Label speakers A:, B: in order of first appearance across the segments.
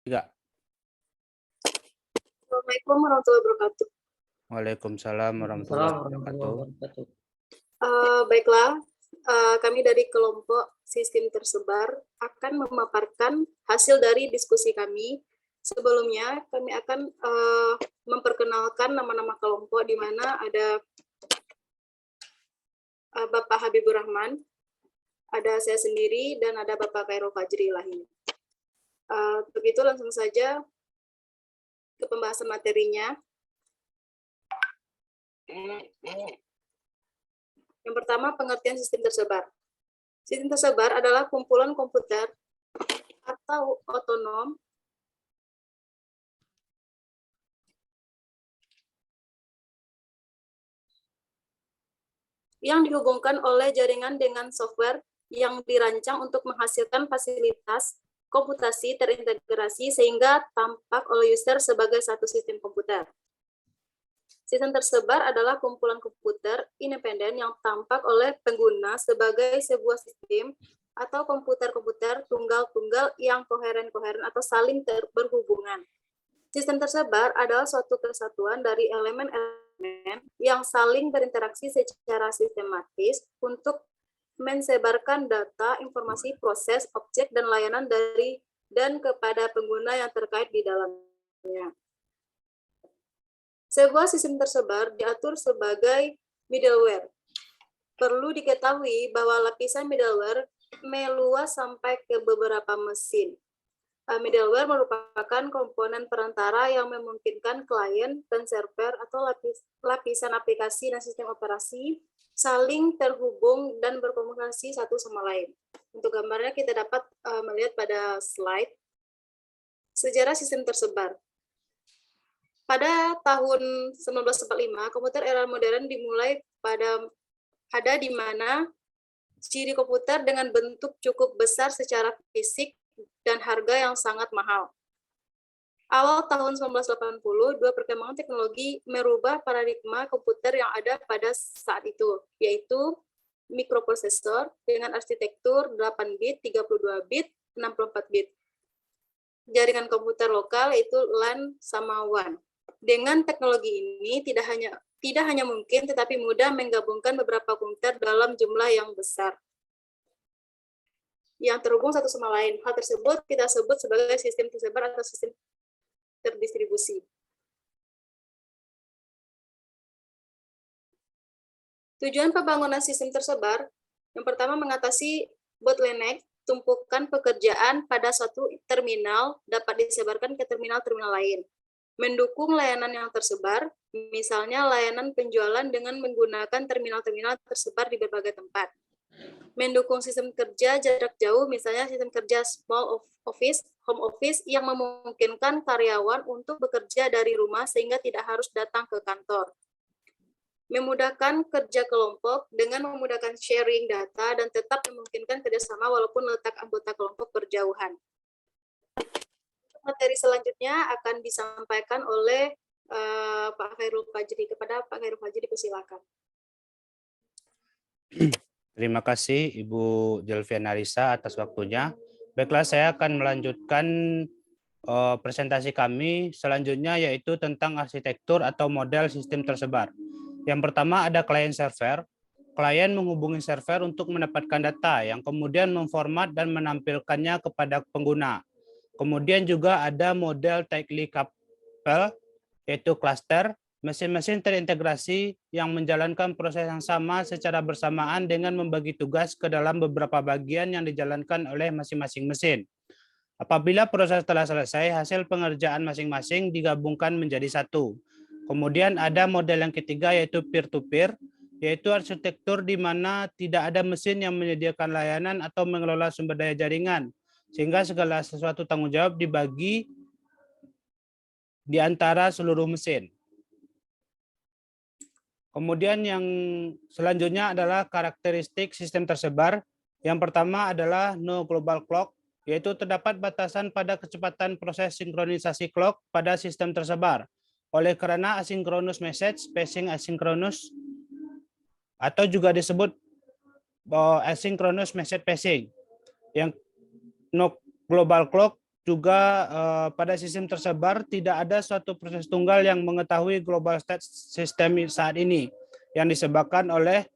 A: Tiga.
B: Assalamualaikum warahmatullahi wabarakatuh.
A: Waalaikumsalam warahmatullahi wabarakatuh.
B: Baiklah, kami dari kelompok sistem tersebar akan memaparkan hasil dari diskusi kami. Sebelumnya kami akan memperkenalkan nama-nama kelompok, di mana ada Bapak Habibur Rahman, ada saya sendiri, dan ada Bapak Khairul Fajri Lahini. Begitu langsung saja ke pembahasan materinya. Yang pertama, pengertian sistem tersebar. Sistem tersebar adalah kumpulan komputer atau otonom yang dihubungkan oleh jaringan dengan software yang dirancang untuk menghasilkan fasilitas komputasi terintegrasi sehingga tampak oleh user sebagai satu sistem komputer. Sistem tersebar adalah kumpulan komputer independen yang tampak oleh pengguna sebagai sebuah sistem atau komputer-komputer tunggal-tunggal yang koheren-koheren atau saling berhubungan. Sistem tersebar adalah suatu kesatuan dari elemen-elemen yang saling berinteraksi secara sistematis untuk mensebarkan data, informasi, proses, objek, dan layanan dari dan kepada pengguna yang terkait di dalamnya. Sebuah sistem tersebar diatur sebagai middleware. Perlu diketahui bahwa lapisan middleware meluas sampai ke beberapa mesin. Middleware merupakan komponen perantara yang memungkinkan klien dan server atau lapisan aplikasi dan sistem operasi saling terhubung dan berkomunikasi satu sama lain. Untuk gambarnya kita dapat melihat pada slide sejarah sistem tersebar. Pada tahun 1945, komputer era modern dimulai ada di mana ciri komputer dengan bentuk cukup besar secara fisik dan harga yang sangat mahal. Awal tahun 1980, dua perkembangan teknologi merubah paradigma komputer yang ada pada saat itu, yaitu mikroprosesor dengan arsitektur 8 bit, 32 bit, 64 bit. Jaringan komputer lokal yaitu LAN sama WAN. Dengan teknologi ini tidak hanya mungkin tetapi mudah menggabungkan beberapa komputer dalam jumlah yang besar yang terhubung satu sama lain. Hal tersebut kita sebut sebagai sistem tersebar atau sistem terdistribusi. Tujuan pembangunan sistem tersebar, yang pertama mengatasi bottleneck, tumpukan pekerjaan pada suatu terminal dapat disebarkan ke terminal-terminal lain. Mendukung layanan yang tersebar, misalnya layanan penjualan dengan menggunakan terminal-terminal tersebar di berbagai tempat. Mendukung sistem kerja jarak jauh, misalnya sistem kerja small office, home office, yang memungkinkan karyawan untuk bekerja dari rumah sehingga tidak harus datang ke kantor. Memudahkan kerja kelompok dengan memudahkan sharing data dan tetap memungkinkan kerjasama walaupun letak anggota kelompok berjauhan. Materi selanjutnya akan disampaikan oleh Pak Khairul Fajri. Kepada Pak Khairul Fajri, persilakan.
A: Terima kasih Ibu Jelviana Risa atas waktunya. Baiklah, saya akan melanjutkan presentasi kami selanjutnya, yaitu tentang arsitektur atau model sistem tersebar. Yang pertama ada client server. Klien menghubungi server untuk mendapatkan data yang kemudian memformat dan menampilkannya kepada pengguna. Kemudian juga ada model tightly coupled, yaitu cluster, mesin-mesin terintegrasi yang menjalankan proses yang sama secara bersamaan dengan membagi tugas ke dalam beberapa bagian yang dijalankan oleh masing-masing mesin. Apabila proses telah selesai, hasil pengerjaan masing-masing digabungkan menjadi satu. Kemudian ada model yang ketiga, yaitu peer-to-peer, yaitu arsitektur di mana tidak ada mesin yang menyediakan layanan atau mengelola sumber daya jaringan, sehingga segala sesuatu tanggung jawab dibagi di antara seluruh mesin. Kemudian yang selanjutnya adalah karakteristik sistem tersebar. Yang pertama adalah no global clock, yaitu terdapat batasan pada kecepatan proses sinkronisasi clock pada sistem tersebar. Oleh karena asynchronous message, passing asynchronous, atau juga disebut asynchronous message passing. Yang no global clock juga pada sistem tersebar tidak ada suatu proses tunggal yang mengetahui global state system saat ini yang disebabkan oleh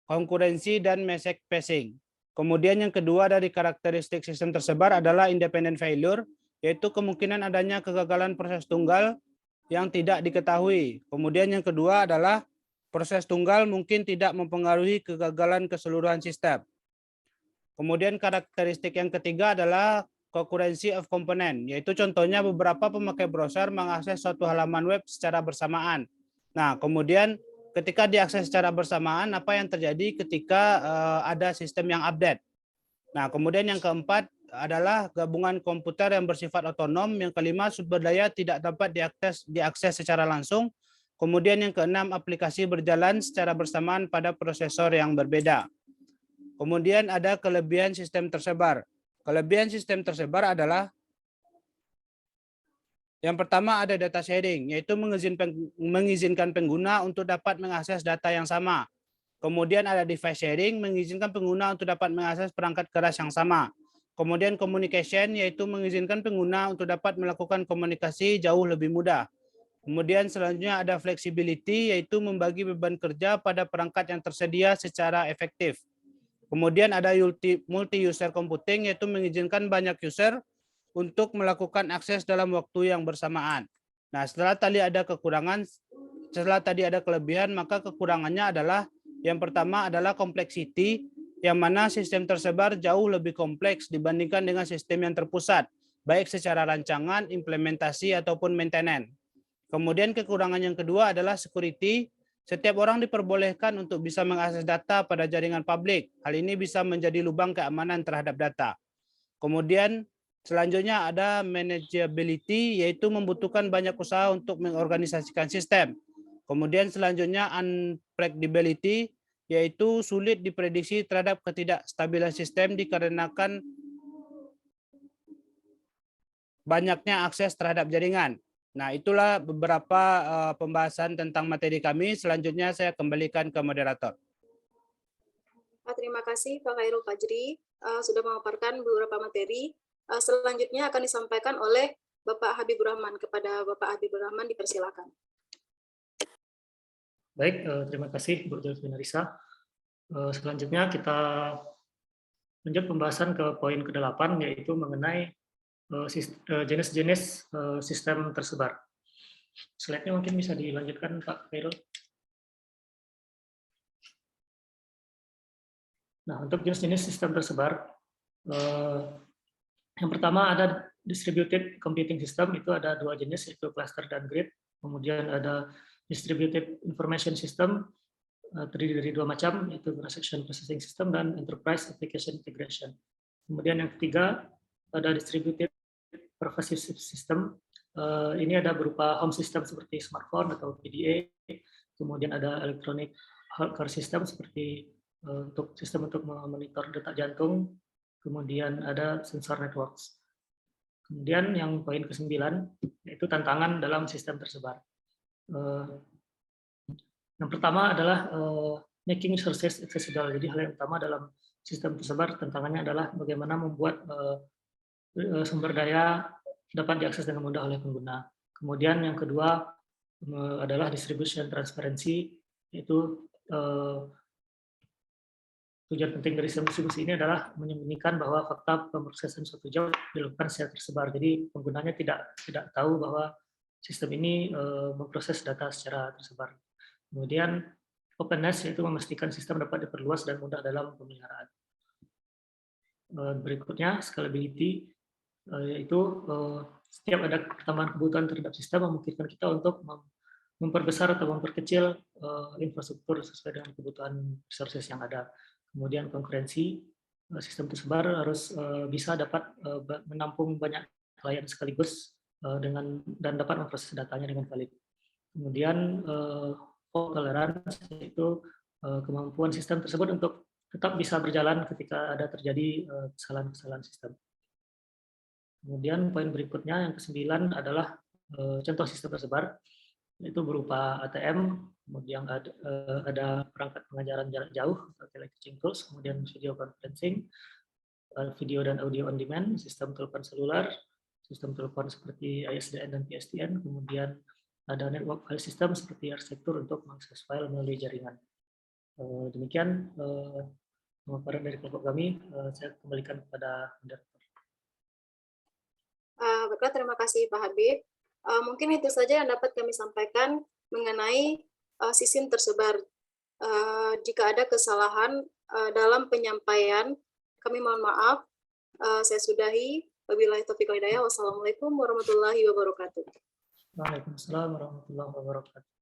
A: konkurensi dan message passing. Kemudian yang kedua dari karakteristik sistem tersebar adalah independent failure, yaitu kemungkinan adanya kegagalan proses tunggal yang tidak diketahui. Kemudian yang kedua adalah proses tunggal mungkin tidak mempengaruhi kegagalan keseluruhan sistem. Kemudian karakteristik yang ketiga adalah concurrency of component, yaitu contohnya beberapa pemakai browser mengakses suatu halaman web secara bersamaan. Nah, kemudian ketika diakses secara bersamaan, apa yang terjadi ketika ada sistem yang update? Nah, kemudian yang keempat adalah gabungan komputer yang bersifat otonom. Yang kelima, sumber daya tidak dapat diakses secara langsung. Kemudian yang keenam, aplikasi berjalan secara bersamaan pada prosesor yang berbeda. Kemudian ada kelebihan sistem tersebar. Kelebihan sistem tersebar adalah yang pertama ada data sharing, yaitu mengizinkan pengguna untuk dapat mengakses data yang sama. Kemudian ada device sharing, mengizinkan pengguna untuk dapat mengakses perangkat keras yang sama. Kemudian communication, yaitu mengizinkan pengguna untuk dapat melakukan komunikasi jauh lebih mudah. Kemudian selanjutnya ada flexibility, yaitu membagi beban kerja pada perangkat yang tersedia secara efektif. Kemudian ada multi-user computing, yaitu mengizinkan banyak user untuk melakukan akses dalam waktu yang bersamaan. Nah, setelah tadi ada kelebihan, maka kekurangannya adalah yang pertama adalah complexity, yang mana sistem tersebar jauh lebih kompleks dibandingkan dengan sistem yang terpusat, baik secara rancangan, implementasi, ataupun maintenance. Kemudian kekurangan yang kedua adalah security. Setiap orang diperbolehkan untuk bisa mengakses data pada jaringan publik. Hal ini bisa menjadi lubang keamanan terhadap data. Kemudian selanjutnya ada manageability, yaitu membutuhkan banyak usaha untuk mengorganisasikan sistem. Kemudian selanjutnya unpredictability, yaitu sulit diprediksi terhadap ketidakstabilan sistem dikarenakan banyaknya akses terhadap jaringan. Nah, itulah beberapa pembahasan tentang materi kami. Selanjutnya saya kembalikan ke moderator.
B: Terima kasih Pak Khairul Fajri sudah memaparkan beberapa materi. Selanjutnya akan disampaikan oleh Bapak Habibur Rahman. Kepada Bapak Habibur Rahman dipersilakan.
C: Baik, terima kasih Bu Delvina Risa. Selanjutnya kita lanjut pembahasan ke poin ke-8, yaitu mengenai jenis-jenis sistem tersebar. Slide-nya mungkin bisa dilanjutkan Pak Khairul. Nah, untuk jenis-jenis sistem tersebar, yang pertama ada distributed computing system, itu ada dua jenis, yaitu cluster dan grid. Kemudian ada distributed information system, terdiri dari dua macam, yaitu transaction processing system dan enterprise application integration. Kemudian yang ketiga ada distributed pervasive system. Ini ada berupa home system seperti smartphone atau PDA, kemudian ada electronic healthcare system seperti untuk sistem untuk memonitor detak jantung, kemudian ada sensor networks. Kemudian yang poin ke-9, yaitu tantangan dalam sistem tersebar. Yang pertama adalah making resources accessible. Jadi hal yang pertama dalam sistem tersebar tantangannya adalah bagaimana membuat sumber daya dapat diakses dengan mudah oleh pengguna. Kemudian yang kedua adalah distribution transparency, yaitu tujuan penting dari sistem distribusi ini adalah menyembunyikan bahwa fakta pemrosesan suatu job dilakukan secara tersebar. Jadi penggunanya tidak tahu bahwa sistem ini memproses data secara tersebar. Kemudian openness, yaitu memastikan sistem dapat diperluas dan mudah dalam pemeliharaan. Berikutnya scalability, yaitu setiap ada pertambahan kebutuhan terhadap sistem memungkinkan kita untuk memperbesar atau memperkecil infrastruktur sesuai dengan kebutuhan resources yang ada. Kemudian konkurensi, sistem tersebar harus bisa dapat menampung banyak klien sekaligus dan dapat memproses datanya dengan valid. Kemudian fault tolerance, yaitu kemampuan sistem tersebut untuk tetap bisa berjalan ketika ada terjadi kesalahan-kesalahan sistem. Kemudian poin berikutnya yang ke-9 adalah contoh sistem tersebar, yaitu berupa ATM, kemudian ada perangkat pengajaran jarak jauh, telecaching tools, kemudian video conferencing, video dan audio on demand, sistem telepon seluler, sistem telepon seperti ISDN dan PSTN, kemudian ada network file system seperti arsitektur untuk mengakses file melalui jaringan. Demikian pemaparan dari kelompok kami. Saya kembalikan kepada moderator.
B: Baiklah, terima kasih Pak Habib. Mungkin itu saja yang dapat kami sampaikan mengenai sistem tersebar. Jika ada kesalahan dalam penyampaian, kami mohon maaf. Saya sudahi. Wabillahi taufiq wal hidayah. Wassalamualaikum warahmatullahi wabarakatuh.
C: Waalaikumsalam warahmatullahi wabarakatuh.